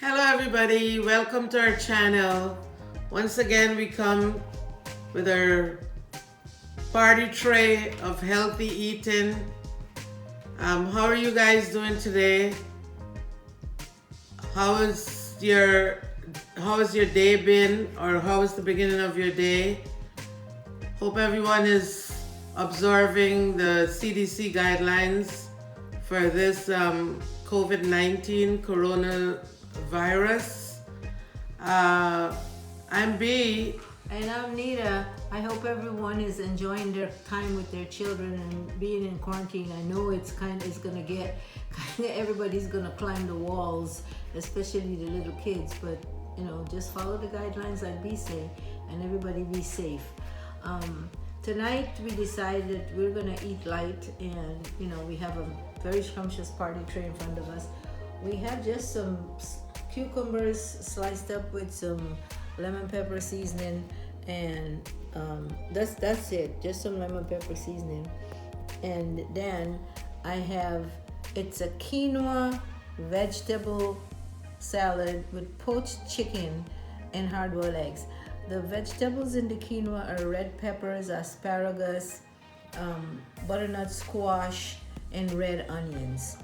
Hello everybody, welcome to our channel. Once again we come with our party tray of healthy eating. How are you guys doing today? How is your day been, or how is the beginning of your day? Hope everyone is observing the CDC guidelines for this COVID-19 coronavirus. I'm Bea. And I'm Nita. I hope everyone is enjoying their time with their children and being in quarantine. I know it's gonna get everybody's gonna climb the walls, especially the little kids. But just follow the guidelines like Bea say, and everybody be safe. Tonight we decided we're gonna eat light, and we have a very scrumptious party tray in front of us. We have just some cucumbers sliced up with some lemon pepper seasoning, and that's it, just some lemon pepper seasoning. And then it's a quinoa vegetable salad with poached chicken and hard-boiled eggs. The vegetables in the quinoa are red peppers, asparagus, butternut squash, and red onions.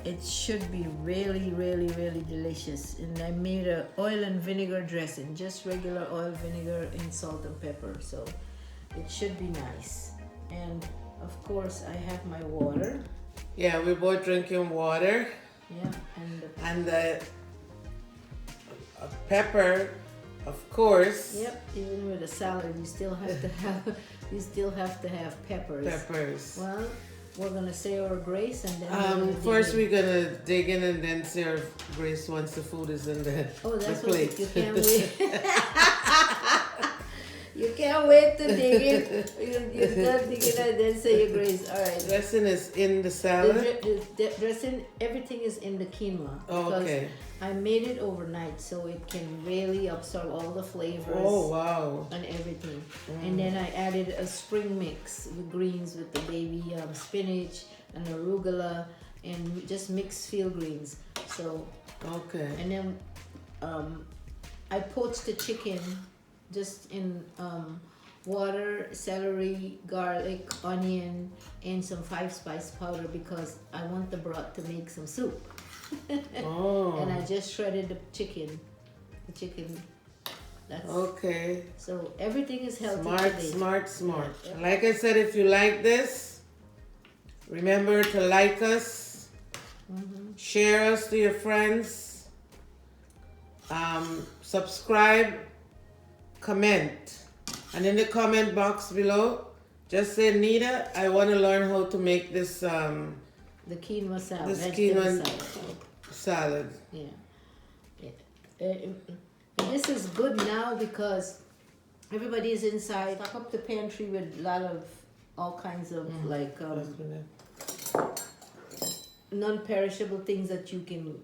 It should be really, really, really delicious. And I made a oil and vinegar dressing, just regular oil, vinegar, and salt and pepper. So it should be nice. And of course, I have my water. Yeah, we're both drinking water. Yeah, and the pepper, of course. Yep. Even with a salad, you still have to have peppers. Peppers. Well, we're gonna say our grace, and then first we're gonna dig in and then say our grace once the food is in the plate. You can't wait. You can't wait to dig in. You start digging and then say your grace. All right. Dressing is in the salad. The dressing, everything is in the quinoa. Oh, okay. I made it overnight so it can really absorb all the flavors. Oh, wow. And everything. And then I added a spring mix with greens, with the baby spinach and arugula, and just mixed field greens. So. Okay. And then I poached the chicken just in water, celery, garlic, onion, and some 5-spice powder because I want the broth to make some soup. Oh. And I just shredded the chicken. That's okay. So everything is healthy today. Smart. Yeah. Like I said, if you like this, remember to like us, share us to your friends, subscribe, comment, and in the comment box below, just say, Nita, I want to learn how to make this the quinoa salad. This quinoa salad. Yeah. This is good now because everybody is inside. Stock up the pantry with a lot of all kinds of non-perishable things that you can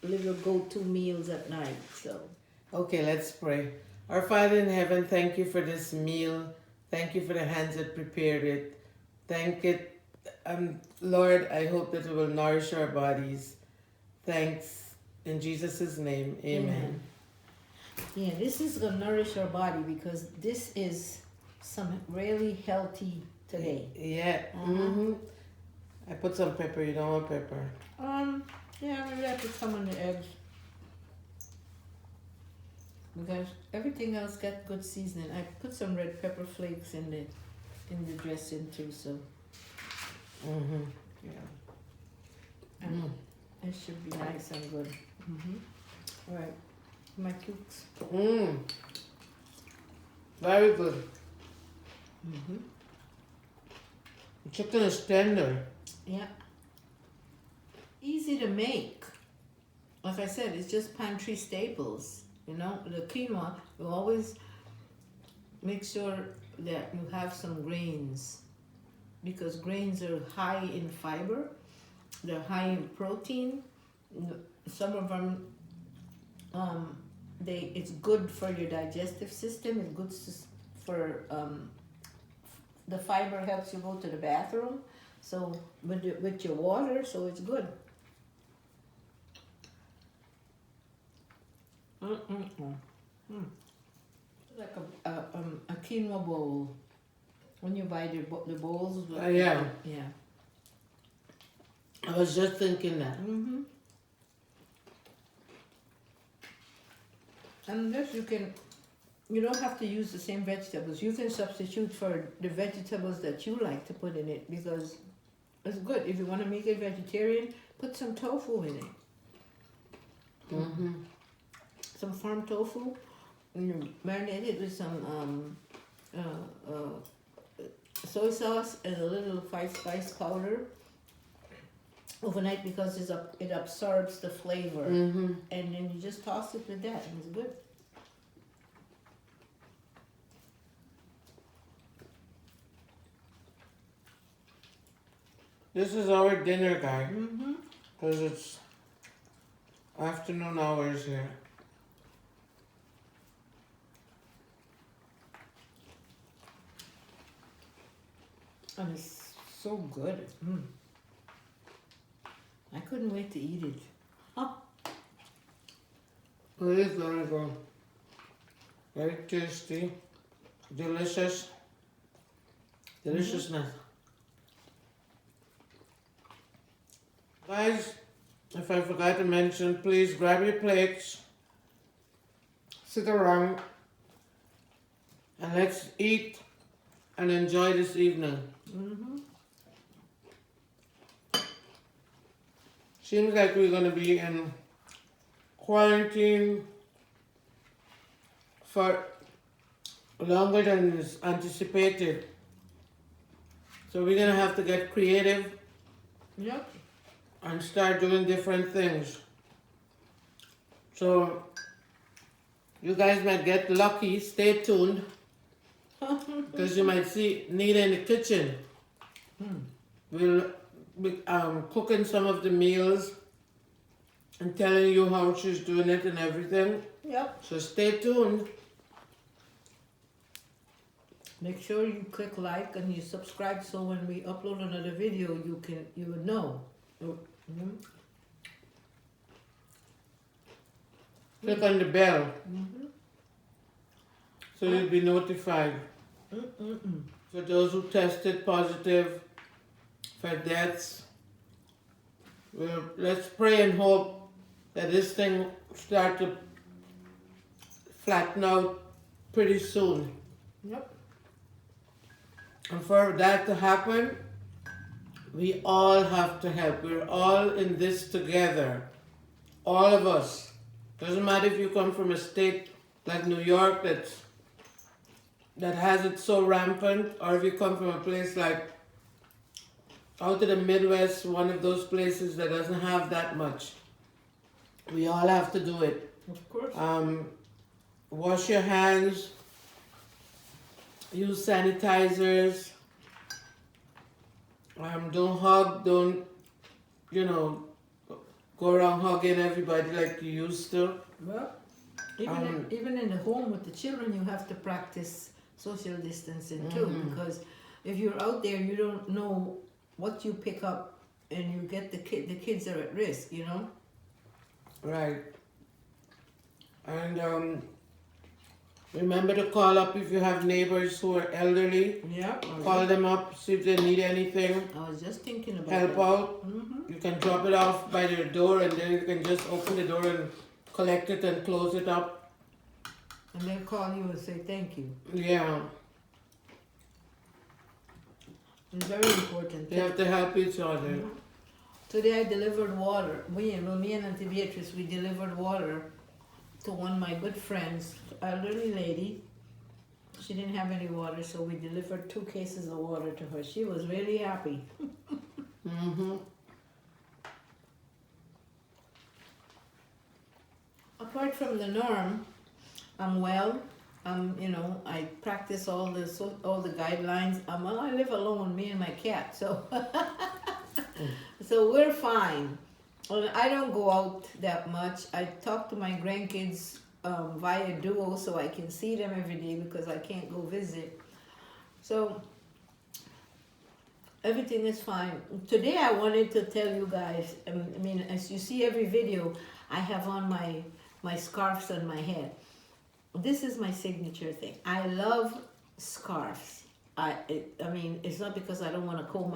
live your go-to meals at night. So. Okay, let's pray. Our Father in heaven, thank you for this meal. Thank you for the hands that prepared it. Lord, I hope that it will nourish our bodies. Thanks in Jesus' name. Amen. Yeah, this is going to nourish our body because this is some really healthy today. Yeah. I put some pepper. You don't want pepper? Yeah, maybe I put some on the eggs. Because everything else got good seasoning. I put some red pepper flakes in the dressing too, so. Yeah. It should be nice and good. All right, my cukes. Very good. The chicken is tender. Yeah. Easy to make. Like I said, it's just pantry staples. The quinoa, you always make sure that you have some grains because grains are high in fiber, they're high in protein. Some of them, it's good for your digestive system. It's good for the fiber helps you go to the bathroom. So with your water, so it's good. Like a quinoa bowl. When you buy the bowls. Yeah. Yeah. I was just thinking that. And this you don't have to use the same vegetables. You can substitute for the vegetables that you like to put in it because it's good. If you want to make it vegetarian, put some tofu in it. Some farm tofu, and you marinate it with some soy sauce and a little spice powder overnight because it absorbs the flavor. And then you just toss it with that and it's good. This is our dinner, guys. Because it's afternoon hours here. And it's so good. I couldn't wait to eat it. It is very good. Very tasty. Delicious. Deliciousness. Guys, if I forgot to mention, please grab your plates, sit around, and let's eat and enjoy this evening. Seems like we're going to be in quarantine for longer than is anticipated. So we're going to have to get creative. Yep. And start doing different things. So you guys might get lucky. Stay tuned. Because you might see Nita in the kitchen. We'll be cooking some of the meals and telling you how she's doing it and everything. Yep. So stay tuned. Make sure you click like and you subscribe so when we upload another video you would know. Click on the bell. So you'll be notified. For those who tested positive for deaths, well, let's pray and hope that this thing start to flatten out pretty soon. Yep. And for that to happen, we all have to help. We're all in this together. All of us. Doesn't matter if you come from a state like New York that has it so rampant, or if you come from a place like out of the Midwest, one of those places that doesn't have that much. We all have to do it. Of course. Wash your hands. Use sanitizers. Don't hug, don't, go around hugging everybody like you used to. Well, even in the home with the children, you have to practice social distancing too, because if you're out there, you don't know what you pick up, and you get the kids are at risk, Right. And remember to call up if you have neighbors who are elderly. Yeah. Call them up, see if they need anything. I was just thinking about Help that. out. You can drop it off by their door, and then you can just open the door and collect it and close it up. And then call you and say thank you. Yeah. It's very important. You have to help each other. Today I delivered water. Me and Auntie Beatrice, we delivered water to one of my good friends, elderly lady. She didn't have any water, so we delivered 2 cases of water to her. She was really happy. Apart from the norm, I'm well. I practice all the guidelines. Well, I live alone, me and my cat, so so we're fine. I don't go out that much. I talk to my grandkids via Duo, so I can see them every day because I can't go visit. So everything is fine. Today I wanted to tell you guys. As you see every video, I have on my my scarves on my head. This is my signature thing. I love scarves. I mean, it's not because I don't want to comb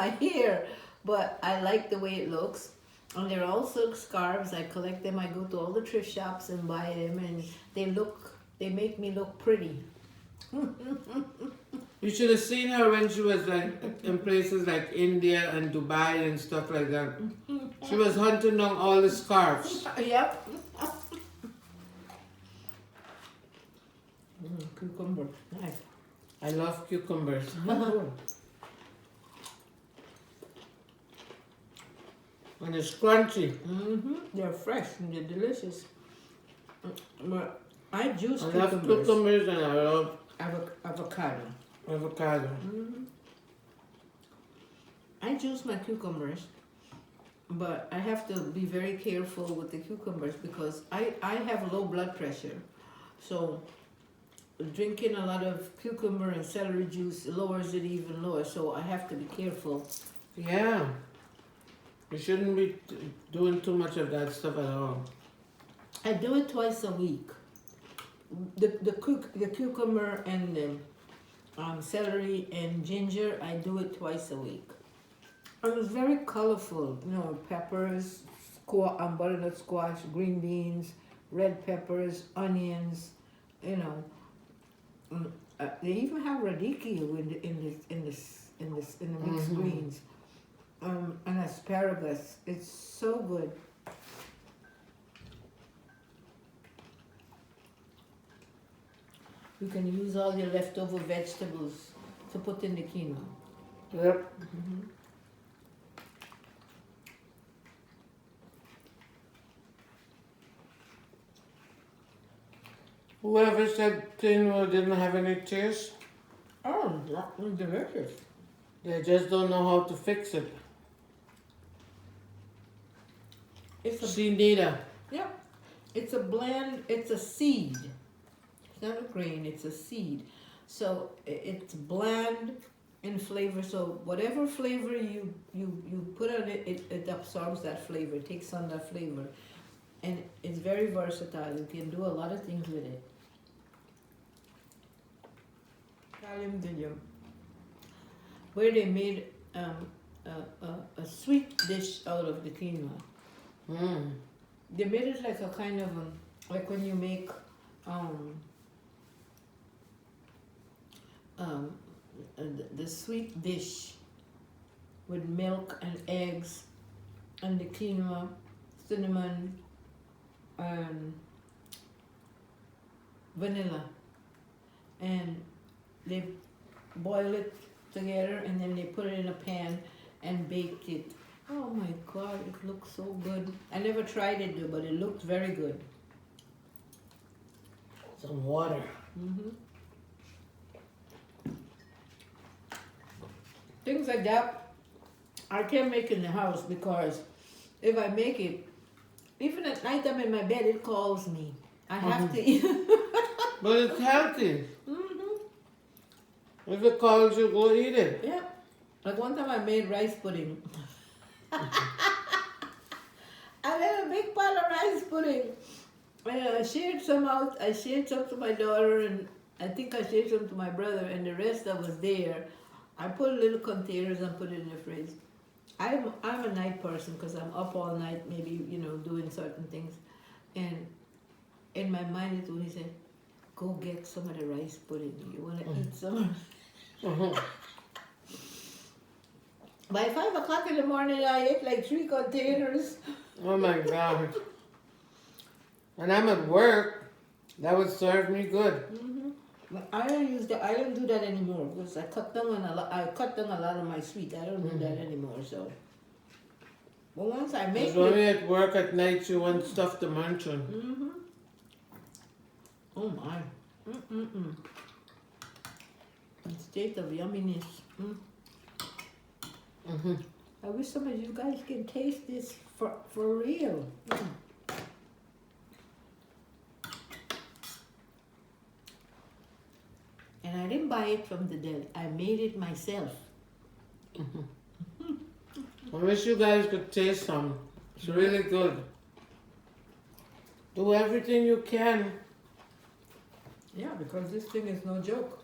my hair, but I like the way it looks. And they're all silk scarves. I collect them. I go to all the thrift shops and buy them, and they make me look pretty. You should have seen her when she was like in places like India and Dubai and stuff like that. She was hunting down all the scarves. Yep. Cucumber, nice. I love cucumbers. And it's crunchy. They're fresh and they're delicious. But I juice I love cucumbers. cucumbers and I love Avocado. avocado. I juice my cucumbers, but I have to be very careful with the cucumbers because I have low blood pressure. So drinking a lot of cucumber and celery juice lowers it even lower. So I have to be careful. Yeah. You shouldn't be doing too much of that stuff at all. I do it twice a week. The cucumber and the celery and ginger, I do it twice a week. And it's very colorful, you know, peppers, butternut squash, green beans, red peppers, onions, you know. They even have radicchio in the mixed greens, and asparagus. It's so good. You can use all your leftover vegetables to put in the quinoa. Yep. Whoever said quinoa didn't have any taste, Oh, that's delicious. they just don't know how to fix it. It's a See, Nita. Yeah, it's a blend, it's a seed. It's not a grain, it's a seed. So it's bland in flavor. So whatever flavor you put on it, it absorbs that flavor, it takes on that flavor. And it's very versatile. You can do a lot of things with it. Italian dilim, where they made a sweet dish out of the quinoa. They made it like a kind of like when you make the sweet dish with milk and eggs and the quinoa, cinnamon, and vanilla, and they boil it together and then they put it in a pan and baked it. Oh my God, it looks so good. I never tried it though, but it looked very good. Some water. Things like that, I can't make in the house because if I make it, even at night I'm in my bed, it calls me. I have to eat. But it's healthy. If it calls you, go eat it. Yeah. Like one time I made rice pudding. I made a big pot of rice pudding. And I shared some out. I shared some to my daughter, and I think I shared some to my brother, and the rest that was there, I put in little containers and put it in the fridge. I'm a night person because I'm up all night, maybe, you know, doing certain things. And in my mind it only said, go get some of the rice pudding. You want to eat some? By 5 o'clock in the morning, I ate like 3 containers. Oh my God. When I'm at work, that would serve me good. But I don't use that. I don't do that anymore because I cut down on a lot of my sweet. I don't do that anymore. So, but once I make Because when it, we're at work at night, you want stuff to munch on. oh my, state of yumminess. I wish some of you guys can taste this for real. And I didn't buy it from the deli. I made it myself. I wish you guys could taste some. It's really good. Do everything you can. Yeah, because this thing is no joke.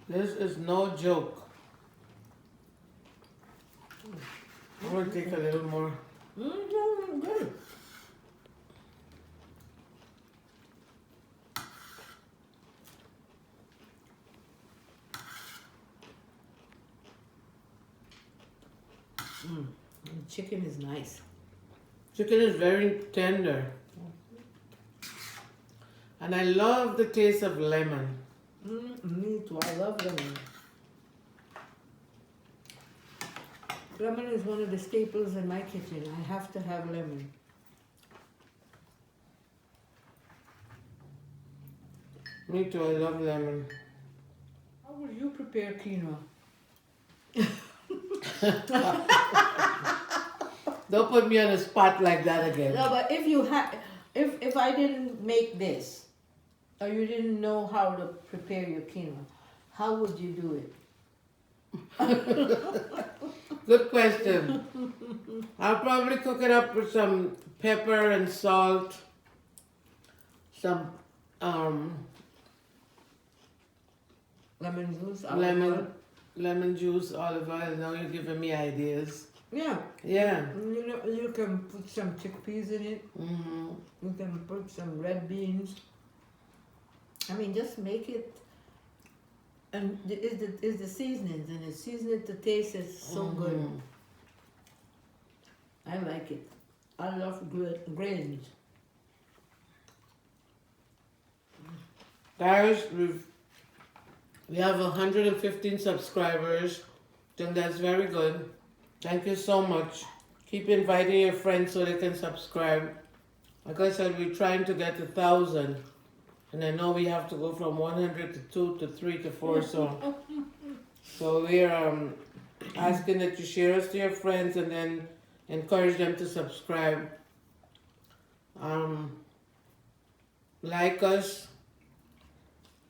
This is no joke. I'm gonna take a little more. Good. The chicken is nice. Chicken is very tender. And I love the taste of lemon. Me too. I love lemon. Lemon is one of the staples in my kitchen. I have to have lemon. Me too, I love lemon. How would you prepare quinoa? Don't put me on the spot like that again. No, but if you had, if I didn't make this, or you didn't know how to prepare your quinoa, how would you do it? Good question. I'll probably cook it up with some pepper and salt, some Lemon juice, olive oil. lemon juice, olive oil. Now you're giving me ideas. Yeah. Yeah. You know, you can put some chickpeas in it. Mm-hmm. You can put some red beans. I mean, just make it. And is the seasonings, and the seasoning to taste is so good. I like it. I love grains. Guys, we have 115 subscribers. I think that's very good. Thank you so much. Keep inviting your friends so they can subscribe. Like I said, we're trying to get 1,000. And I know we have to go from 100 to 2 to 3 to 4. So we're asking that you share us to your friends and then encourage them to subscribe. Like us.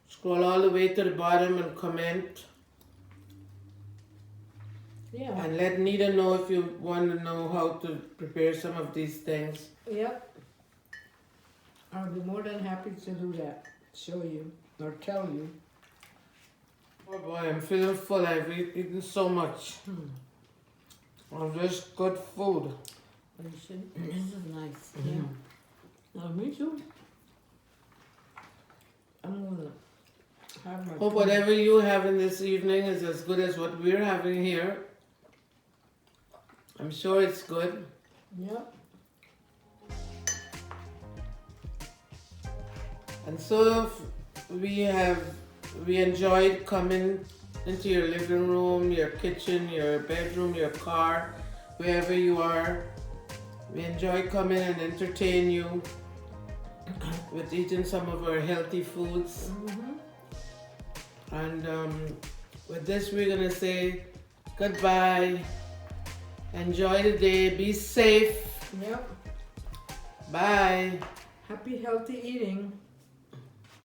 Scroll all the way to the bottom and comment. Yeah. And let Nita know if you want to know how to prepare some of these things. Yep. I'll be more than happy to do that. Show you or tell you. Oh boy, I'm feeling full. I've eaten so much of this good food. This is nice. Yeah. Me too. I'm gonna have my. Hope whatever you having this evening is as good as what we're having here. I'm sure it's good. Yep. And so we enjoyed coming into your living room, your kitchen, your bedroom, your car, wherever you are. We enjoy coming and entertain you with eating some of our healthy foods. And with this, we're gonna say goodbye. Enjoy the day. Be safe. Yep. Bye. Happy healthy eating.